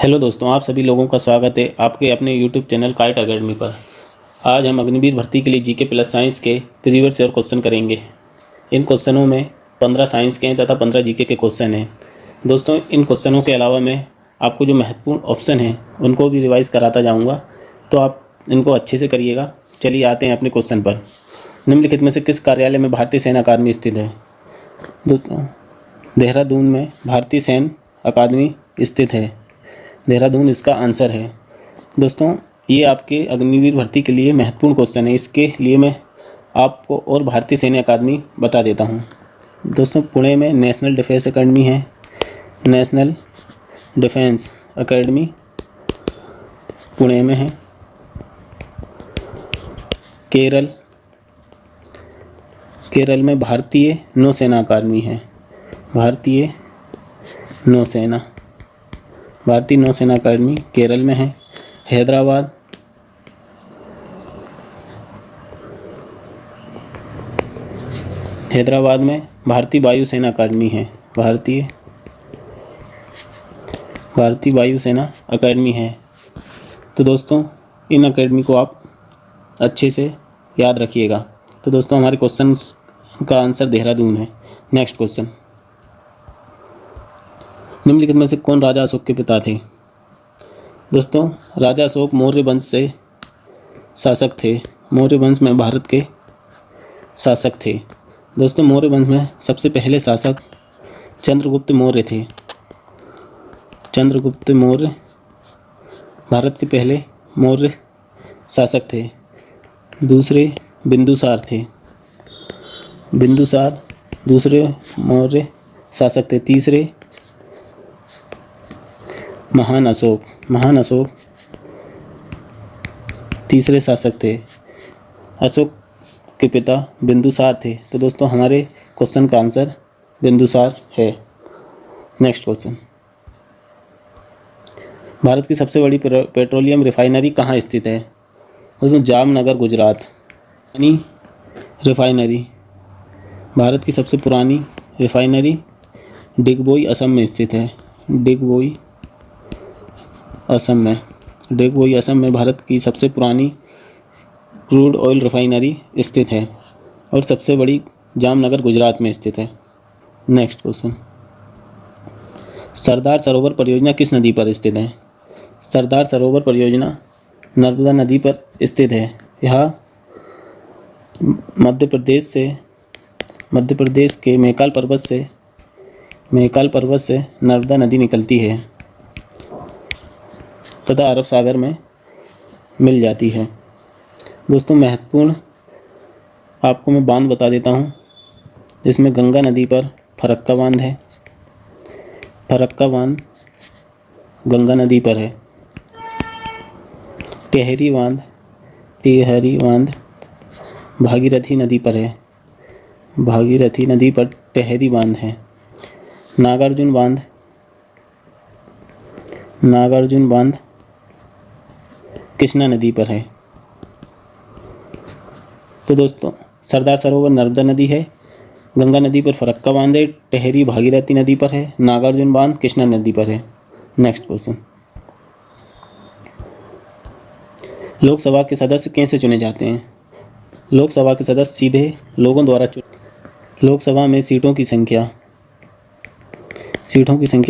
Hello दोस्तों, आप सभी लोगों का स्वागत है आपके अपने यूट्यूब चैनल काइट अकेडमी पर। आज हम अग्निवीर भर्ती के लिए जीके प्लस साइंस के प्रीवियस ईयर क्वेश्चन करेंगे। इन क्वेश्चनों में 15 साइंस के हैं तथा 15 जीके के क्वेश्चन हैं। दोस्तों, इन क्वेश्चनों के अलावा मैं आपको जो महत्वपूर्ण ऑप्शन हैं उनको भी रिवाइज कराता जाऊँगा, तो आप इनको अच्छे से करिएगा। चलिए आते हैं अपने क्वेश्चन पर। निम्नलिखित में से किस कार्यालय में भारतीय सैन्य अकादमी स्थित है? दोस्तों, देहरादून में भारतीय सैन्य अकादमी स्थित है। देहरादून इसका आंसर है। दोस्तों, ये आपके अग्निवीर भर्ती के लिए महत्वपूर्ण क्वेश्चन है, इसके लिए मैं आपको और भारतीय सैन्य अकादमी बता देता हूँ। दोस्तों, पुणे में नेशनल डिफेंस अकेडमी है। नेशनल डिफेंस अकेडमी पुणे में है। केरल में भारतीय नौसेना अकादमी है। भारतीय नौसेना अकादमी केरल में है। हैदराबाद में भारतीय वायुसेना अकादमी है। भारतीय वायुसेना अकादमी है। तो दोस्तों, इन अकेडमी को आप अच्छे से याद रखिएगा। तो दोस्तों, हमारे क्वेश्चन का आंसर देहरादून है। नेक्स्ट क्वेश्चन, निम्नलिखित में से कौन राजा अशोक के पिता थे? दोस्तों, राजा अशोक मौर्य वंश से शासक थे। मौर्य वंश में भारत के शासक थे। दोस्तों, मौर्य वंश में सबसे पहले शासक चंद्रगुप्त मौर्य थे। चंद्रगुप्त मौर्य भारत के पहले मौर्य शासक थे। दूसरे बिंदुसार थे। बिंदुसार दूसरे मौर्य शासक थे। तीसरे महान अशोक तीसरे शासक थे। अशोक के पिता बिंदुसार थे। तो दोस्तों, हमारे क्वेश्चन का आंसर बिंदुसार है। नेक्स्ट क्वेश्चन, भारत की सबसे बड़ी पेट्रोलियम रिफाइनरी कहाँ स्थित है? दोस्तों, जामनगर गुजरात। यानी रिफाइनरी, भारत की सबसे पुरानी रिफाइनरी डिगबोई असम में स्थित है। डिगबोई असम में भारत की सबसे पुरानी क्रूड ऑयल रिफाइनरी स्थित है और सबसे बड़ी जामनगर गुजरात में स्थित है। नेक्स्ट क्वेश्चन, सरदार सरोवर परियोजना किस नदी पर स्थित है? सरदार सरोवर परियोजना नर्मदा नदी पर स्थित है। यह मध्य प्रदेश के महाकाल पर्वत से नर्मदा नदी निकलती है तथा अरब सागर में मिल जाती है। दोस्तों, महत्वपूर्ण आपको मैं बांध बता देता हूँ, जिसमें गंगा नदी पर फरक्का बांध है। फरक्का बांध गंगा नदी पर है। टेहरी बांध भागीरथी नदी पर है। भागीरथी नदी पर टेहरी बांध है। नागार्जुन बांध कृष्णा नदी पर है। तो दोस्तों, सरदार सरोवर नर्मदा नदी है, गंगा नदी पर फरक्का बांध है, टेहरी भागीरथी नदी पर है, नागार्जुन बांध कृष्णा नदी पर है। नेक्स्ट क्वेश्चन, लोकसभा के सदस्य कैसे चुने जाते हैं? लोकसभा के सदस्य सीधे लोगों द्वारा लोकसभा में सीटों की संख्या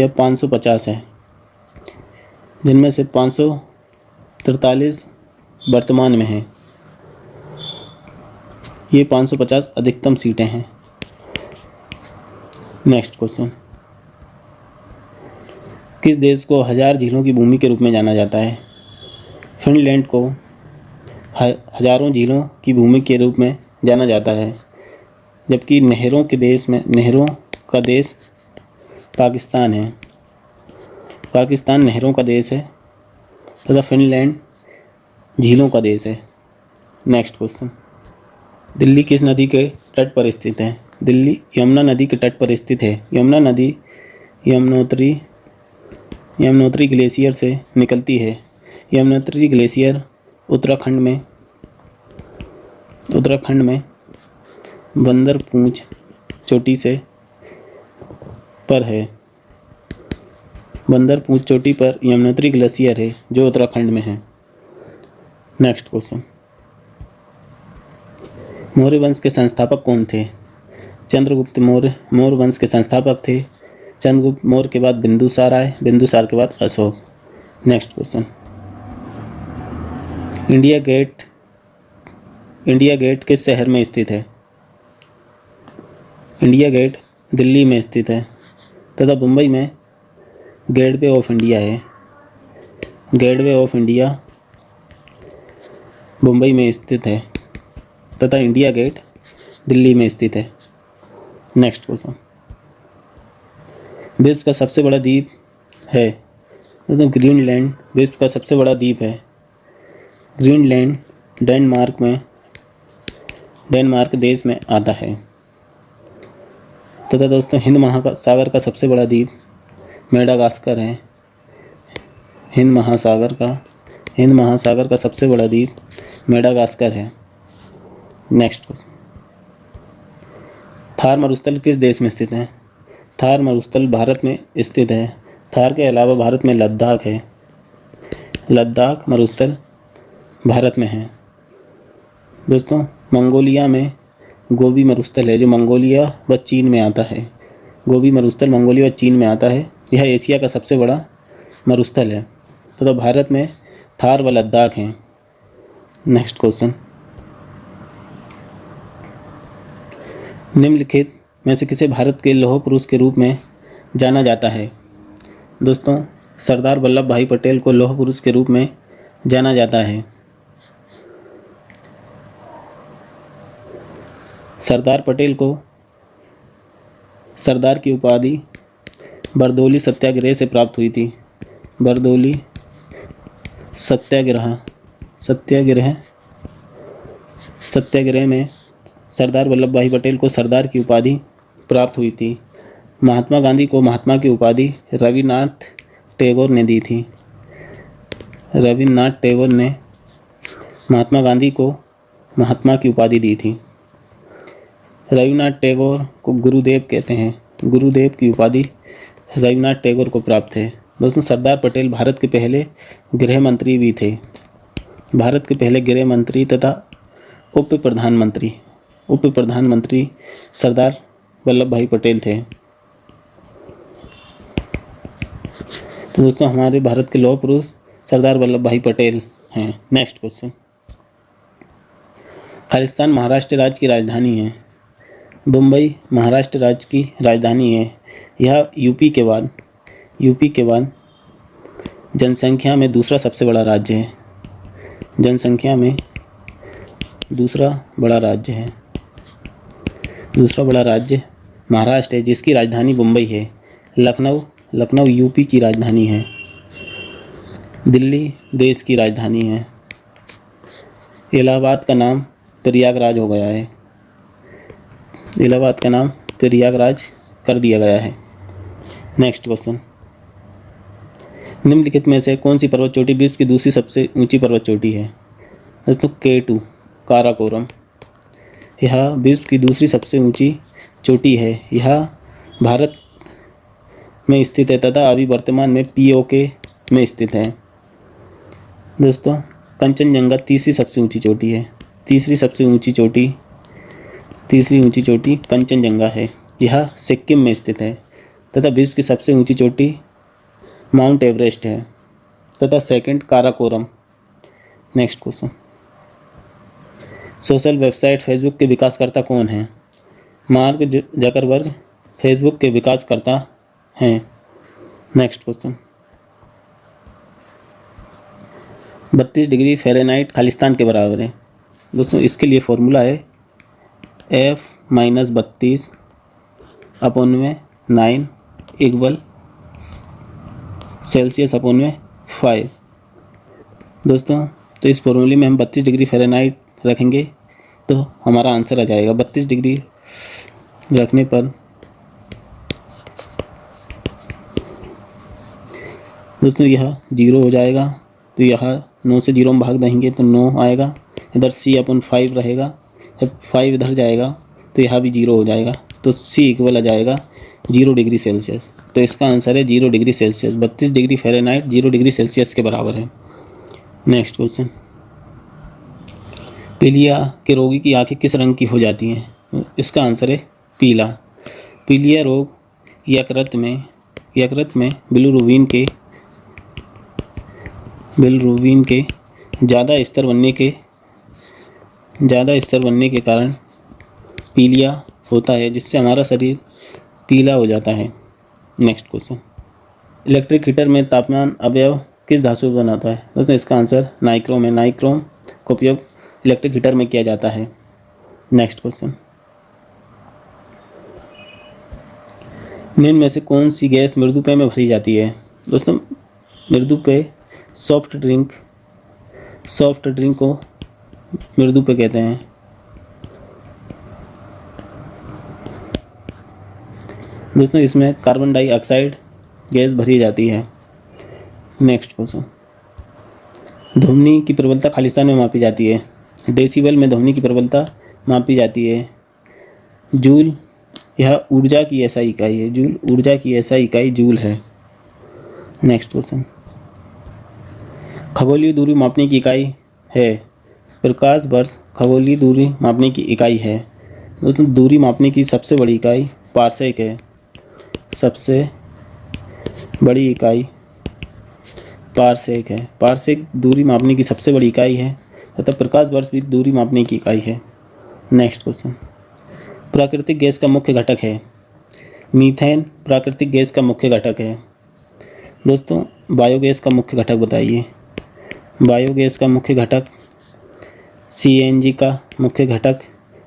550 है, जिनमें से 543 वर्तमान में हैं। ये 550 अधिकतम सीटें हैं। नेक्स्ट क्वेश्चन, किस देश को 1000 झीलों की भूमि के रूप में जाना जाता है? फिनलैंड को हजारों झीलों की भूमि के रूप में जाना जाता है, जबकि नहरों का देश पाकिस्तान है। पाकिस्तान नहरों का देश है तथा फिनलैंड झीलों का देश है। नेक्स्ट क्वेश्चन, दिल्ली किस नदी के तट पर स्थित है? दिल्ली यमुना नदी के तट पर स्थित है। यमुना नदी यमुनोत्री ग्लेशियर से निकलती है। यमुनोत्री ग्लेशियर उत्तराखंड में बंदरपूंछ चोटी से पर है। बंदरपूंछ चोटी पर यमुनोत्री ग्लेशियर है जो उत्तराखंड में है। नेक्स्ट क्वेश्चन, मौर्य वंश के संस्थापक कौन थे? चंद्रगुप्त मौर्य मौर्य वंश के संस्थापक थे। चंद्रगुप्त मौर्य के बाद बिंदुसार आए, बिंदुसार के बाद Ashoka. Next question, India Gate किस शहर में स्थित है? इंडिया गेट दिल्ली में स्थित है तथा मुंबई में गेटवे ऑफ इंडिया है। गेटवे ऑफ इंडिया मुंबई में स्थित है तथा इंडिया गेट दिल्ली में स्थित है। नेक्स्ट क्वेश्चन, विश्व का सबसे बड़ा द्वीप है? ग्रीनलैंड विश्व का सबसे बड़ा द्वीप है। ग्रीनलैंड डेनमार्क देश में आता है तथा दोस्तों हिंद महासागर का सबसे बड़ा द्वीप मेडागास्कर है। हिंद महासागर का सबसे बड़ा द्वीप मेडागास्कर है। नेक्स्ट क्वेश्चन, थार मरुस्थल किस देश में स्थित है? थार मरुस्थल भारत में स्थित है। थार के अलावा भारत में लद्दाख है। लद्दाख मरुस्थल भारत में है। दोस्तों मंगोलिया में गोबी मरुस्थल है जो मंगोलिया व चीन में आता है। गोबी मरुस्थल मंगोलिया व चीन में आता है। यह एशिया का सबसे बड़ा मरुस्थल है तो भारत में थार व लद्दाख हैं। नेक्स्ट क्वेश्चन, निम्नलिखित में से किसे भारत के लौह पुरुष के रूप में जाना जाता है? दोस्तों सरदार वल्लभ भाई पटेल को लौह पुरुष के रूप में जाना जाता है। सरदार पटेल को सरदार की उपाधि बरदौली सत्याग्रह से प्राप्त हुई थी। बरदौली सत्याग्रह में सरदार वल्लभ भाई पटेल को सरदार की उपाधि प्राप्त हुई थी। महात्मा गांधी को महात्मा की उपाधि रविन्द्रनाथ टैगोर ने दी थी। रविन्द्रनाथ टैगोर ने महात्मा गांधी को महात्मा की उपाधि दी थी। रविन्द्रनाथ टैगोर को गुरुदेव कहते हैं। गुरुदेव की उपाधि रविन्द्रनाथ टैगोर को प्राप्त है। दोस्तों सरदार पटेल भारत के पहले गृह मंत्री भी थे। भारत के पहले गृह मंत्री तथा उप प्रधानमंत्री सरदार वल्लभ भाई पटेल थे। तो दोस्तों हमारे भारत के लौह पुरुष सरदार वल्लभ भाई पटेल हैं। नेक्स्ट क्वेश्चन, खालिस्तान महाराष्ट्र राज्य की राजधानी है। मुंबई महाराष्ट्र राज्य की राजधानी है। यह यूपी के बाद जनसंख्या में दूसरा सबसे बड़ा राज्य है। जनसंख्या में दूसरा बड़ा राज्य महाराष्ट्र है जिसकी राजधानी मुंबई है। लखनऊ यूपी की राजधानी है। दिल्ली देश की राजधानी है। इलाहाबाद का नाम प्रयागराज हो गया है। इलाहाबाद का नाम प्रयागराज कर दिया गया है। नेक्स्ट क्वेश्चन, निम्नलिखित में से कौन सी पर्वत चोटी विश्व की दूसरी सबसे ऊंची पर्वत चोटी है? दोस्तों K2 काराकोरम। यह विश्व की दूसरी सबसे ऊंची चोटी है। यह भारत में स्थित है तथा अभी वर्तमान में POK में स्थित है। दोस्तों कंचनजंगा तीसरी सबसे ऊंची चोटी है। तीसरी ऊंची चोटी कंचनजंगा है। यह सिक्किम में स्थित है तथा विश्व की सबसे ऊंची चोटी माउंट एवरेस्ट है तथा second Karakoram. Next question, social website Facebook के विकासकर्ता कौन हैं? मार्क जकरबर्ग फेसबुक के विकासकर्ता हैं। Next question, 32 degree Fahrenheit Khalistan के बराबर है। दोस्तों इसके लिए फॉर्मूला है F-32 अपॉन में 9 इक्वल सेल्सियस अपॉन में 5। दोस्तों तो इस फॉर्मूले में हम 32 डिग्री फ़ारेनहाइट रखेंगे तो हमारा आंसर आ जाएगा। 32 डिग्री रखने पर दोस्तों यह 0 हो जाएगा। तो यहाँ 9 से 0 में भाग देंगे तो 9 आएगा। इधर C/5 रहेगा। जब 5 इधर जाएगा तो यहाँ भी 0 हो जाएगा। तो C इक्वल आ जाएगा 0 डिग्री सेल्सियस। तो इसका आंसर है 0 degree Celsius. 32 degree Fahrenheit 0 degree Celsius के बराबर है। नेक्स्ट क्वेश्चन, पीलिया के रोगी की आंखें किस रंग की हो जाती हैं? इसका आंसर है पीला। पीलिया रोग यकृत में बिलिरुबिन के ज़्यादा स्तर बनने के कारण पीलिया होता है, जिससे हमारा शरीर पीला हो जाता है। नेक्स्ट क्वेश्चन, इलेक्ट्रिक हीटर में तापमान अवयव किस धातु से बनाता है? दोस्तों इसका आंसर नाइक्रोम है। नाइक्रोम का उपयोग इलेक्ट्रिक हीटर में किया जाता है। नेक्स्ट क्वेश्चन, निम्न में से कौन सी गैस मृदु पेय में भरी जाती है? दोस्तों मृदु पेय सॉफ्ट ड्रिंक को मृदु पेय कहते हैं। दोस्तों इसमें कार्बन डाइऑक्साइड गैस भरी जाती है। नेक्स्ट क्वेश्चन, ध्वनि की प्रबलता खालिस्तान में मापी जाती है। डेसिबल में ध्वनि की प्रबलता मापी जाती है। जूल यह ऊर्जा की ऐसा इकाई है। ऊर्जा की ऐसा इकाई जूल है। नेक्स्ट क्वेश्चन, खगोलीय दूरी मापने की इकाई है। प्रकाश वर्ष खगोलीय दूरी मापने की इकाई है। दोस्तों दूरी मापने की सबसे बड़ी इकाई पार्सेक है। सबसे बड़ी इकाई पार्सेक है। पार्सेक दूरी मापने की सबसे बड़ी इकाई है तथा प्रकाश वर्ष भी दूरी मापने की इकाई है। नेक्स्ट क्वेश्चन, प्राकृतिक गैस का मुख्य घटक है। मीथेन प्राकृतिक गैस का मुख्य घटक है। दोस्तों बायोगैस का मुख्य घटक बताइए। बायोगैस का मुख्य घटक CNG का मुख्य घटक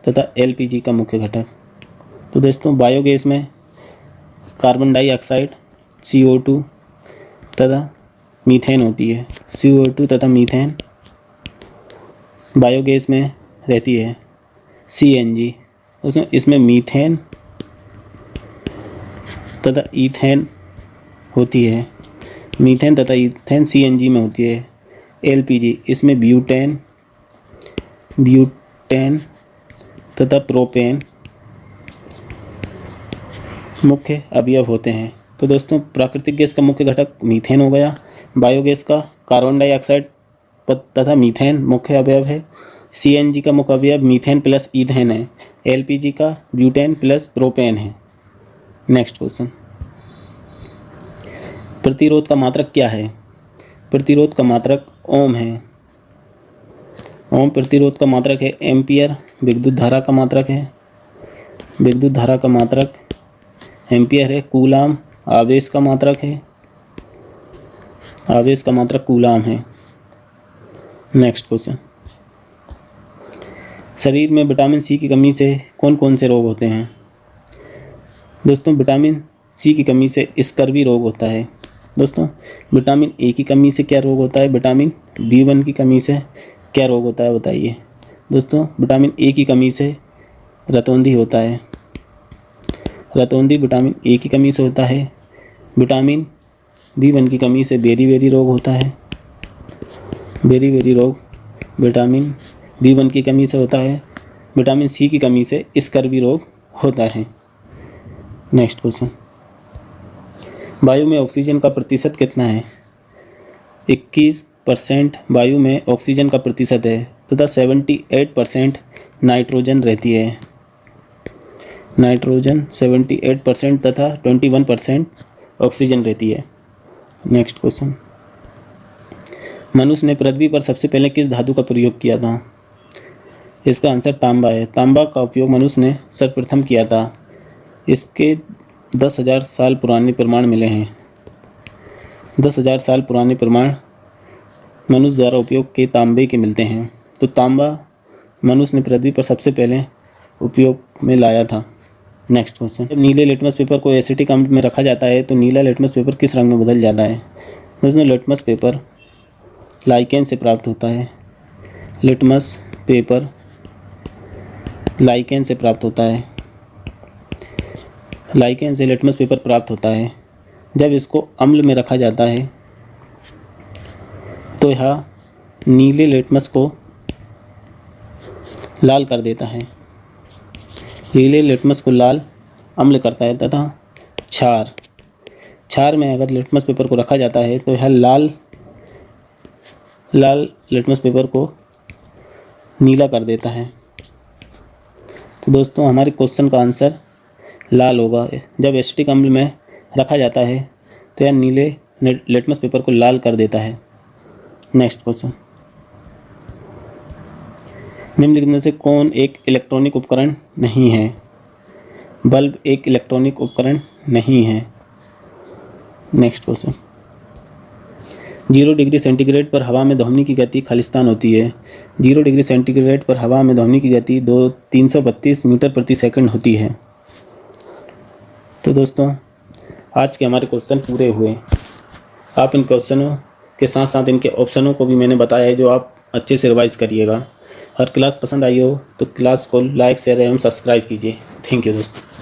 तथा LPG का मुख्य घटक। तो दोस्तों बायोगैस में कार्बन डाइऑक्साइड CO2 तथा मीथेन होती है। CO2 तथा मीथेन बायोगैस में रहती है। CNG उसमें इसमें मीथेन तथा ईथेन होती है। मीथेन तथा ईथेन CNG में होती है। LPG इसमें ब्यूटेन तथा प्रोपेन मुख्य अवयव होते हैं। तो दोस्तों प्राकृतिक गैस का मुख्य घटक मीथेन हो गया। बायोगैस का कार्बन डाइऑक्साइड तथा मीथेन मुख्य अवयव है। CNG का मुख्य अवयव मीथेन प्लस ईथेन है। LPG का ब्यूटेन प्लस प्रोपेन है। नेक्स्ट क्वेश्चन, प्रतिरोध का मात्रक क्या है? प्रतिरोध का मात्रक ओम है। ओम प्रतिरोध का मात्रक है। एम्पियर विद्युत धारा का मात्रक है। विद्युत धारा का मात्रक एम्पियर है। कूलाम आवेश का मात्रक है। आवेश का मात्रक कूलाम है। नेक्स्ट क्वेश्चन, शरीर में विटामिन C की कमी से कौन कौन से रोग होते हैं? दोस्तों विटामिन C की कमी से स्कर्वी रोग होता है। दोस्तों विटामिन A की कमी से क्या रोग होता है? विटामिन B1 की कमी से क्या रोग होता है बताइए। दोस्तों विटामिन A की कमी से रतौंधी होता है। रतौंधी विटामिन A की कमी से होता है। विटामिन B1 की कमी से बेरी रोग होता है। बेरी रोग विटामिन B1 की कमी से होता है। विटामिन C की कमी से स्कर्वी रोग होता है। नेक्स्ट क्वेश्चन, वायु में ऑक्सीजन का प्रतिशत कितना है? 21% वायु में ऑक्सीजन का प्रतिशत है तथा 78% नाइट्रोजन रहती है। नाइट्रोजन 78% तथा 21% ऑक्सीजन रहती है। नेक्स्ट क्वेश्चन, मनुष्य ने पृथ्वी पर सबसे पहले किस धातु का प्रयोग किया था? इसका आंसर तांबा है। तांबा का उपयोग मनुष्य ने सर्वप्रथम किया था। इसके 10,000 साल पुराने प्रमाण मिले हैं। 10,000 साल पुराने प्रमाण मनुष्य द्वारा उपयोग के तांबे के मिलते हैं। तो तांबा मनुष्य ने पृथ्वी पर सबसे पहले उपयोग में लाया था। नेक्स्ट क्वेश्चन, जब नीले लिटमस पेपर को एसिटिक अम्ल में रखा जाता है तो नीला लिटमस पेपर किस रंग में बदल जाता है? दोस्तों लिटमस पेपर लाइकेन से प्राप्त होता है। लिटमस पेपर लाइकेन से प्राप्त होता है। लाइकेन से लिटमस पेपर प्राप्त होता है। जब इसको अम्ल में रखा जाता है तो यह नीले लिटमस को लाल कर देता है। नीले लिटमस को लाल अम्ल करता है तथा क्षार क्षार में अगर लिटमस पेपर को रखा जाता है तो यह लाल लिटमस पेपर को नीला कर देता है। तो दोस्तों हमारे क्वेश्चन का आंसर लाल होगा। जब एसिटिक अम्ल में रखा जाता है तो यह नीले लिटमस पेपर को लाल कर देता है। नेक्स्ट क्वेश्चन, निम्नलिखित में से कौन एक इलेक्ट्रॉनिक उपकरण नहीं है? बल्ब एक इलेक्ट्रॉनिक उपकरण नहीं है। नेक्स्ट क्वेश्चन, 0 डिग्री सेंटीग्रेड पर हवा में ध्वनि की गति खालिस्तान होती है। 0 डिग्री सेंटीग्रेड पर हवा में ध्वनि की गति 332 मीटर प्रति सेकंड होती है। तो दोस्तों आज के हमारे क्वेश्चन पूरे हुए। आप इन क्वेश्चनों के साथ साथ इनके ऑप्शनों को भी मैंने बताया है, जो आप अच्छे से रिवाइज करिएगा। अगर क्लास पसंद आई हो तो क्लास को लाइक, शेयर एवं सब्सक्राइब कीजिए। थैंक यू दोस्तों।